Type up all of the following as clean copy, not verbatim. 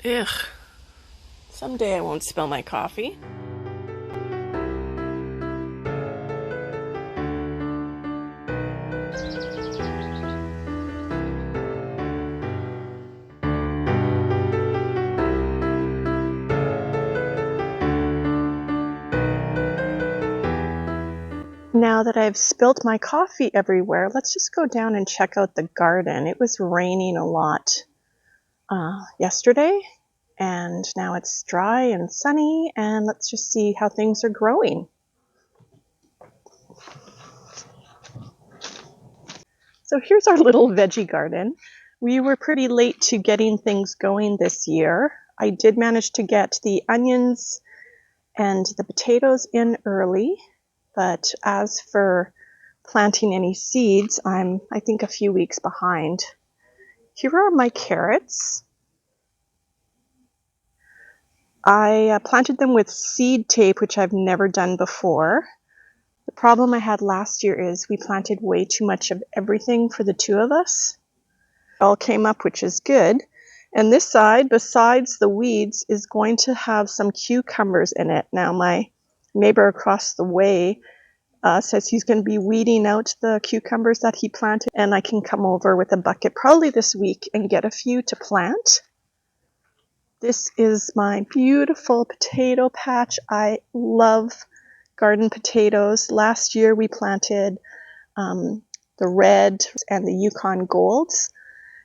Ugh. Someday I won't spill my coffee. Now that I've spilt my coffee everywhere, let's just go down and check out the garden. It was raining a lot yesterday, and now it's dry and sunny, and let's just see how things are growing. So here's our little veggie garden. We were pretty late to getting things going this year. I did manage to get the onions and the potatoes in early, but as for planting any seeds, I'm, I think, a few weeks behind. Here are my carrots. I planted them with seed tape, which I've never done before. The problem I had last year is we planted way too much of everything for the two of us. It all came up, which is good. And this side, besides the weeds, is going to have some cucumbers in it. Now, my neighbor across the way says he's going to be weeding out the cucumbers that he planted, and I can come over with a bucket probably this week and get a few to plant. This is my beautiful potato patch. I love garden potatoes. Last year we planted the red and the Yukon Golds.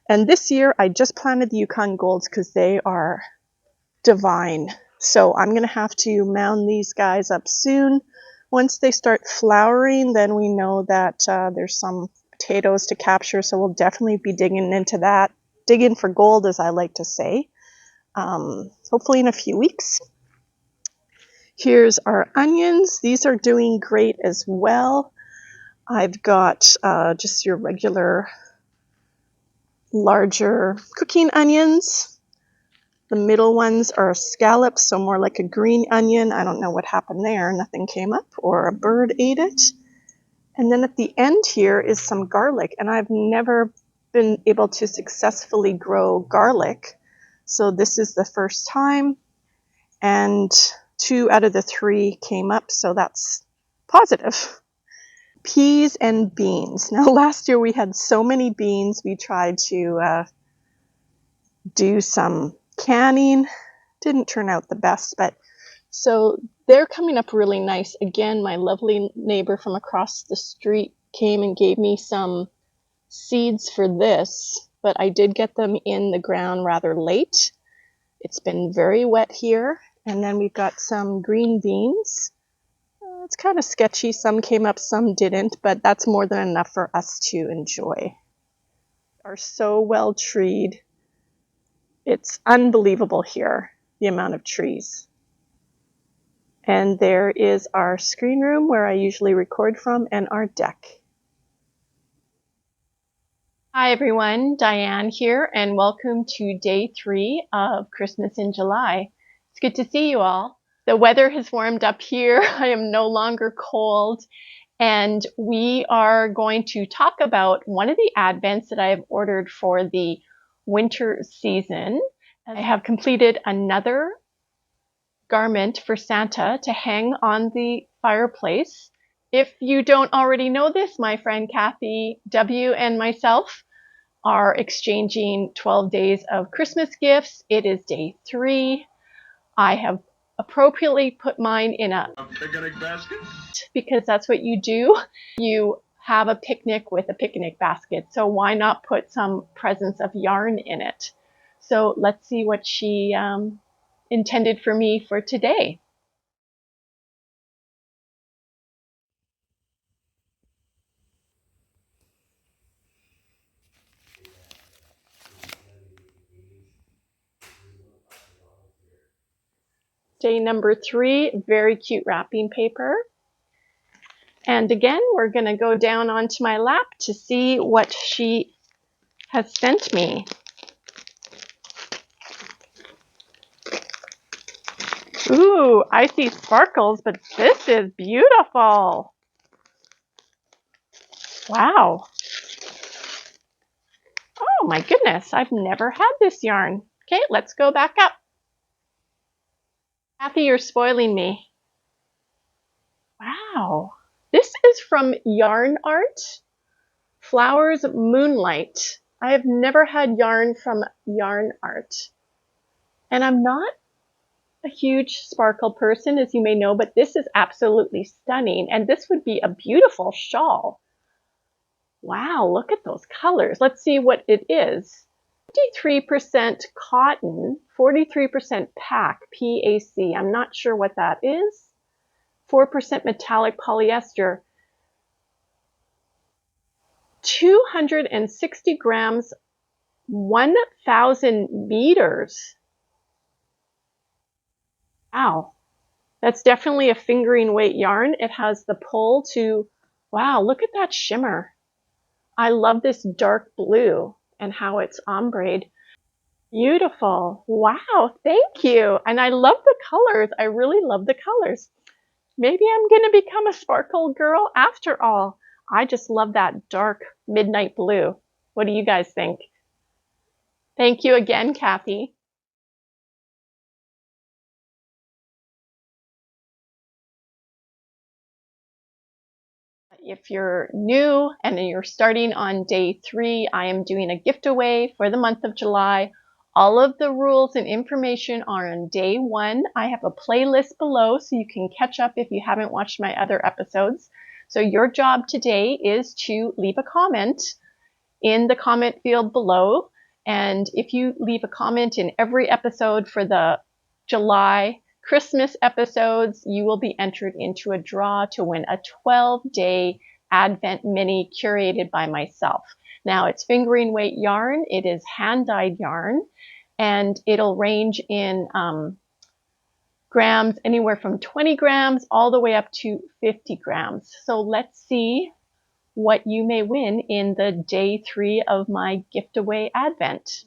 And this year I just planted the Yukon Golds because they are divine. So I'm going to have to mound these guys up soon. Once they start flowering, then we know that there's some potatoes to capture. So we'll definitely be digging into that. Digging for gold, as I like to say. Hopefully in a few weeks. Here's our onions. These are doing great as well. I've got just your regular larger cooking onions. The middle ones are scallops, so more like a green onion. I don't know what happened there. Nothing came up, or a bird ate it. And then at the end here is some garlic, and I've never been able to successfully grow garlic. So this is the first time, and 2 out of the 3 came up, so that's positive. Peas and beans. Now last year we had so many beans, we tried to do some canning. Didn't turn out the best, but so they're coming up really nice. Again, my lovely neighbor from across the street came and gave me some seeds for this, but I did get them in the ground rather late. It's been very wet here. And then we've got some green beans. It's kind of sketchy. Some came up, some didn't, but that's more than enough for us to enjoy. Are so well treed. It's unbelievable here, the amount of trees. And there is our screen room where I usually record from, and our deck. Hi everyone, Diane here, and welcome to day 3 of Christmas in July. It's good to see you all. The weather has warmed up here. I am no longer cold, and we are going to talk about one of the advents that I have ordered for the winter season. I have completed another garment for Santa to hang on the fireplace. If you don't already know this, my friend Kathy W. and myself are exchanging 12 days of Christmas gifts. It is day 3. I have appropriately put mine in a picnic basket because that's what you do. You have a picnic with a picnic basket, so why not put some presents of yarn in it? So let's see what she intended for me for today. Day number 3, very cute wrapping paper. And again, we're going to go down onto my lap to see what she has sent me. Ooh, I see sparkles, but this is beautiful. Wow. Oh my goodness, I've never had this yarn. Okay, let's go back up. Kathy, you're spoiling me. Wow. This is from Yarn Art, Flowers Moonlight. I have never had yarn from Yarn Art. And I'm not a huge sparkle person, as you may know, but this is absolutely stunning. And this would be a beautiful shawl. Wow, look at those colors. Let's see what it is. 53% cotton, 43% PAC, PAC. I'm not sure what that is. 4% metallic polyester. 260 grams, 1,000 meters. Wow, that's definitely a fingering weight yarn. It has the pull to, wow, look at that shimmer. I love this dark blue and how it's ombre'd. Beautiful. Wow, thank you. And I love the colors. I really love the colors. Maybe I'm going to become a sparkle girl after all. I just love that dark midnight blue. What do you guys think? Thank you again, Kathy. If you're new and you're starting on day 3, I am doing a gift away for the month of July. All of the rules and information are on day 1. I have a playlist below so you can catch up if you haven't watched my other episodes. So your job today is to leave a comment in the comment field below. And if you leave a comment in every episode for the July Christmas episodes, you will be entered into a draw to win a 12-day Advent mini curated by myself. Now, it's fingering weight yarn. It is hand-dyed yarn, and it'll range in grams, anywhere from 20 grams all the way up to 50 grams. So let's see what you may win in the day 3 of my gift away Advent.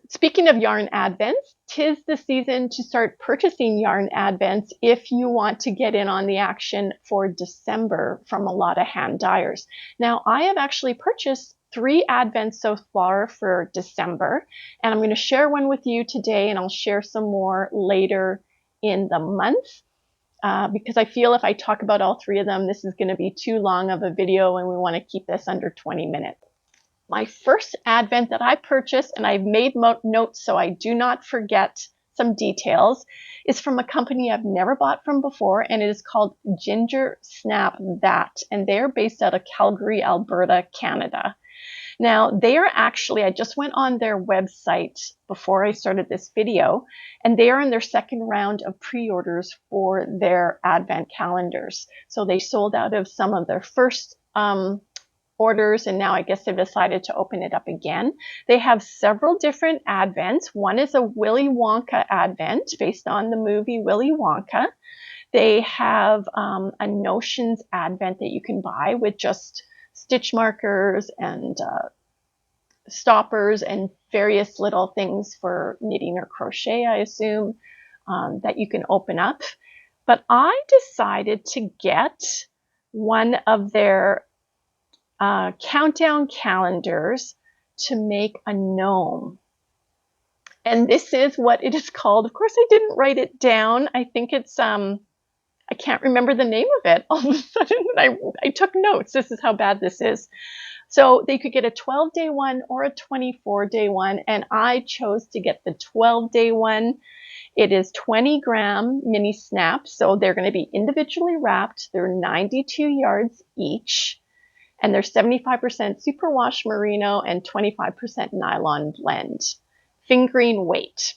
Speaking of yarn advents, 'tis the season to start purchasing yarn advents if you want to get in on the action for December from a lot of hand dyers. Now, I have actually purchased 3 advents so far for December, and I'm going to share one with you today, and I'll share some more later in the month. Because I feel if I talk about all 3 of them, this is going to be too long of a video, and we want to keep this under 20 minutes. My first advent that I purchased, and I've made notes so I do not forget some details, is from a company I've never bought from before, and it is called Gingersnapthat, and they're based out of Calgary, Alberta, Canada. Now, they are actually, I just went on their website before I started this video, and they are in their second round of pre-orders for their advent calendars. So they sold out of some of their first orders, and now I guess they've decided to open it up again. They have several different advents. One is a Willy Wonka advent based on the movie Willy Wonka. They have a Notions advent that you can buy with just stitch markers and stoppers and various little things for knitting or crochet, I assume, that you can open up. But I decided to get one of their countdown calendars to make a gnome. And this is what it is called. Of course, I didn't write it down. I think it's, I can't remember the name of it. All of a sudden, I took notes. This is how bad this is. So they could get a 12-day one or a 24-day one, and I chose to get the 12-day one. It is 20-gram mini snaps, so they're going to be individually wrapped. They're 92 yards each. And they're 75% superwash merino and 25% nylon blend. Fingering weight.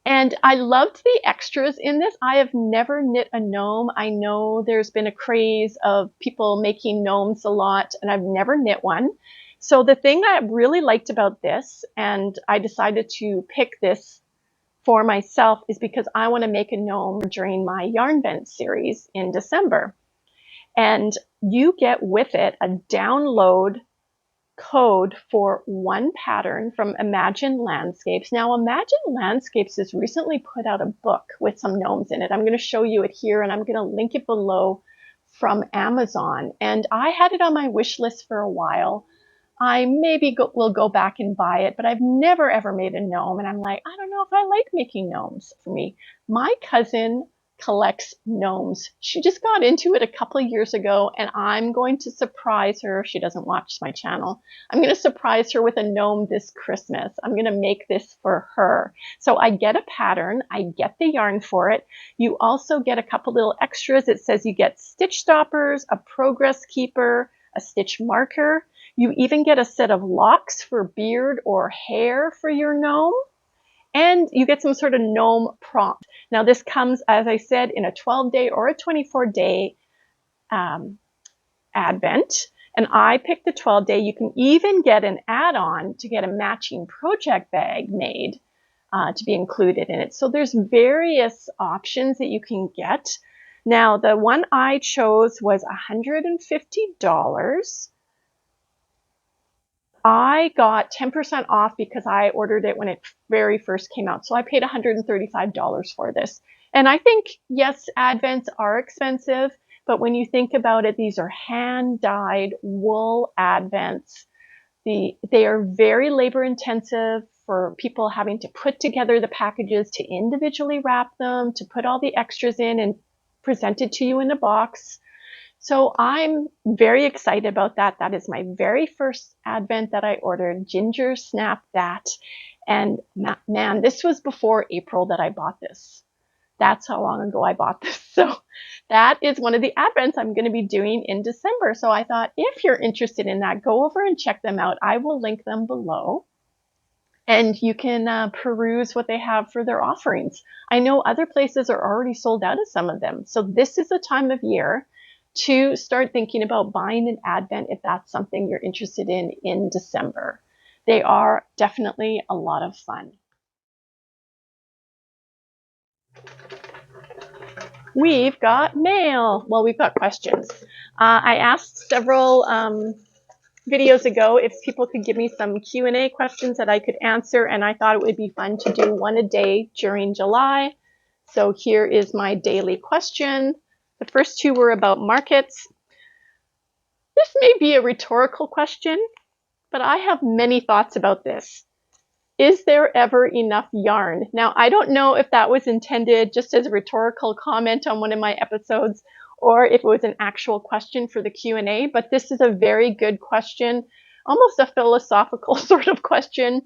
And I loved the extras in this. I have never knit a gnome. I know there's been a craze of people making gnomes a lot, and I've never knit one. So the thing I really liked about this, and I decided to pick this for myself, is because I want to make a gnome during my yarn vent series in December. And you get with it a download code for one pattern from Imagine Landscapes. Now, Imagine Landscapes has recently put out a book with some gnomes in it. I'm going to show you it here, and I'm going to link it below from Amazon. And I had it on my wish list for a while. I maybe will go back and buy it, but I've never ever made a gnome. And I'm like, I don't know if I like making gnomes for me. My cousin collects gnomes. She just got into it a couple of years ago, and I'm going to surprise her. She doesn't watch my channel. I'm going to surprise her with a gnome this Christmas. I'm going to make this for her. So I get a pattern. I get the yarn for it. You also get a couple little extras. It says you get stitch stoppers, a progress keeper, a stitch marker. You even get a set of locks for beard or hair for your gnome. And you get some sort of gnome prompt. Now this comes, as I said, in a 12-day or a 24-day advent. And I picked the 12-day. You can even get an add-on to get a matching project bag made to be included in it. So there's various options that you can get. Now the one I chose was $150. I got 10% off because I ordered it when it very first came out. So I paid $135 for this. And I think, yes, advents are expensive, but when you think about it, these are hand-dyed wool advents. They are very labor intensive for people having to put together the packages, to individually wrap them, to put all the extras in and present it to you in a box. So I'm very excited about that. That is my very first advent that I ordered, Gingersnapthat. And man, this was before April that I bought this. That's how long ago I bought this. So that is one of the advents I'm going to be doing in December. So I thought, if you're interested in that, go over and check them out. I will link them below. And you can peruse what they have for their offerings. I know other places are already sold out of some of them. So this is the time of year to start thinking about buying an advent if that's something you're interested in December. They are definitely a lot of fun. We've got mail. Well, we've got questions. I asked several videos ago if people could give me some Q&A questions that I could answer, and I thought it would be fun to do one a day during July. So here is my daily question. The first two were about markets. This may be a rhetorical question, but I have many thoughts about this. Is there ever enough yarn? Now, I don't know if that was intended just as a rhetorical comment on one of my episodes, or if it was an actual question for the Q&A, but this is a very good question, almost a philosophical sort of question.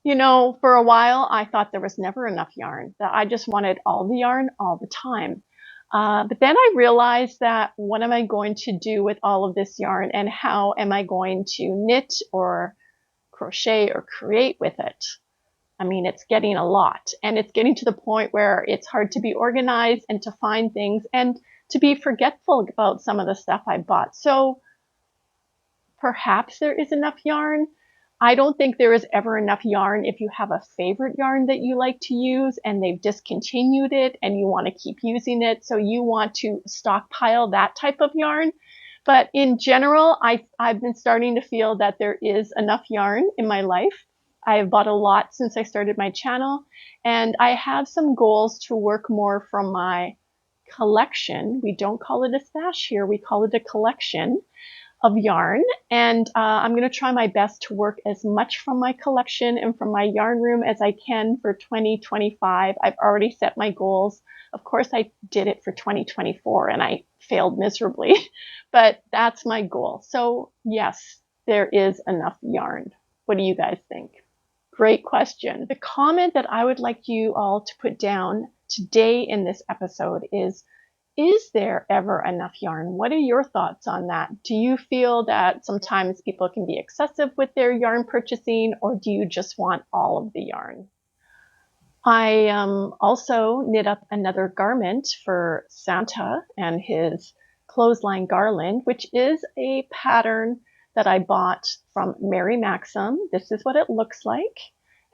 You know, for a while, I thought there was never enough yarn, that I just wanted all the yarn all the time. But then I realized that what am I going to do with all of this yarn, and how am I going to knit or crochet or create with it? I mean, it's getting a lot, and it's getting to the point where it's hard to be organized and to find things and to be forgetful about some of the stuff I bought. So perhaps there is enough yarn. I don't think there is ever enough yarn if you have a favorite yarn that you like to use and they've discontinued it and you want to keep using it. So you want to stockpile that type of yarn. But in general, I've been starting to feel that there is enough yarn in my life. I have bought a lot since I started my channel, and I have some goals to work more from my collection. We don't call it a stash here, we call it a collection of yarn, and I'm going to try my best to work as much from my collection and from my yarn room as I can for 2025. I've already set my goals. Of course, I did it for 2024 and I failed miserably, but that's my goal. So yes, there is enough yarn. What do you guys think? Great question. The comment that I would like you all to put down today in this episode is, Is there ever enough yarn? What are your thoughts on that? Do you feel that sometimes people can be excessive with their yarn purchasing, or do you just want all of the yarn? I also knit up another garment for Santa and his Clothesline Garland, which is a pattern that I bought from Mary Maxim. This is what it looks like,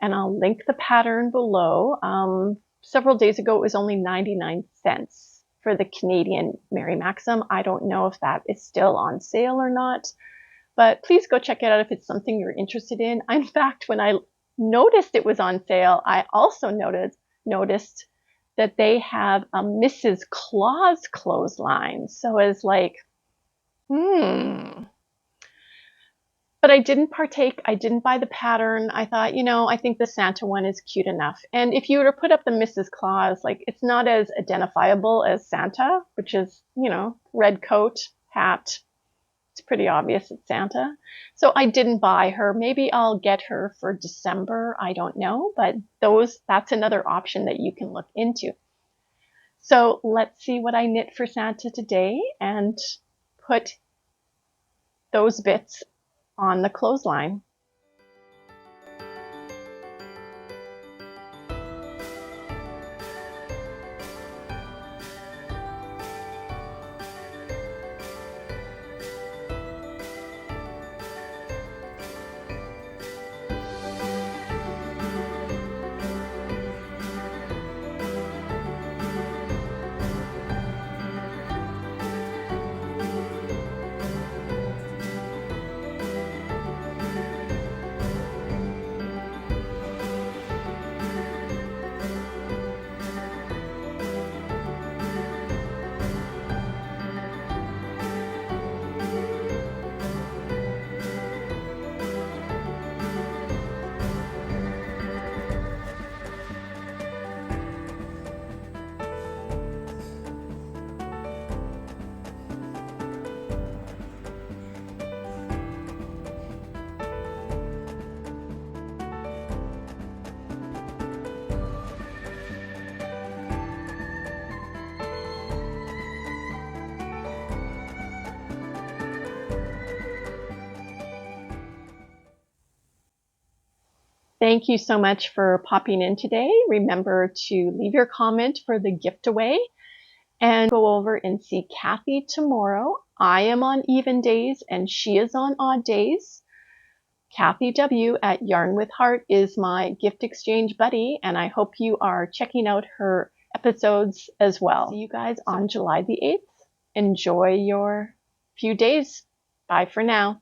and I'll link the pattern below. Several days ago, it was only 99 cents for the Canadian Mary Maxim. I don't know if that is still on sale or not, but please go check it out if it's something you're interested in. In fact, when I noticed it was on sale, I also noticed that they have a Mrs. Claus clothesline. So it's like, But I didn't partake. I didn't buy the pattern. I thought, I think the Santa one is cute enough. And if you were to put up the Mrs. Claus, like, it's not as identifiable as Santa, which is, red coat, hat. It's pretty obvious it's Santa. So I didn't buy her. Maybe I'll get her for December. I don't know. But that's another option that you can look into. So let's see what I knit for Santa today and put those bits on the clothesline. Thank you so much for popping in today. Remember to leave your comment for the gift away and go over and see Kathy tomorrow. I am on even days and she is on odd days. Kathy W at Yarn with Heart is my gift exchange buddy, and I hope you are checking out her episodes as well. See you guys on July the 8th. Enjoy your few days. Bye for now.